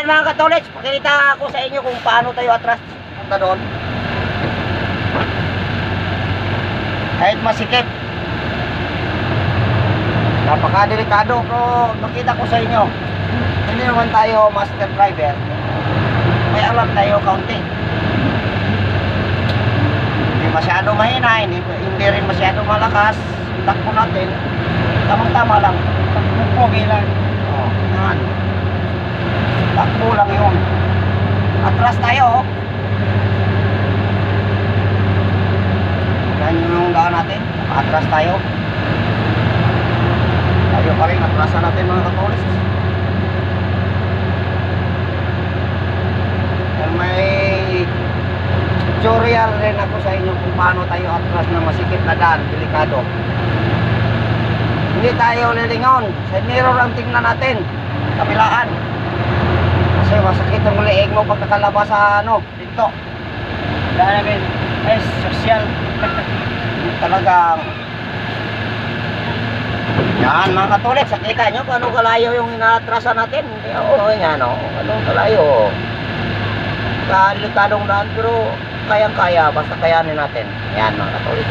Ayan mga katolits, pakita ko sa inyo kung paano tayo atras punta doon. Kahit masikip, napakadelikado, pero makita ko sa inyo, hindi naman tayo master driver, may alam tayo kaunti. Hindi masyado mahina, hindi rin masyado malakas. Takbo natin, tamang-tama lang, takbo lang. Oh, yan. Takbo lang yun. Atras tayo. Yan yung daan natin, atras tayo. Tayo pa rin, atrasan natin mga katolis. May tutorial rin ako sa inyo kung paano tayo atras ng masikip na daan, delikado. Hindi tayo lilingon, sa mirror ang tingnan natin, kabilaan. Kasi masakit ang liig mo pag nakalabas sa dito. Dahil namin, social. Talagang yan mga katulik, sakita nyo kung anong kalayo yung inaatrasan natin. Oo, yan o, anong kalayo. Delikadong daan pero kayang-kaya, basta kayanin natin. Yan mga katulik.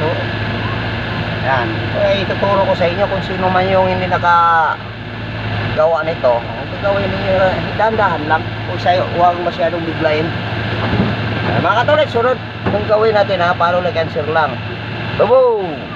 Yan, ituturo ko sa inyo kung sino man yung hindi nakagawa nito. Ang gagawin ninyo, dahan-dahan lang. Huwag masyadong biglayin. Mga katulik, sunod kung gawin natin ha, follow, like and share lang. Boom!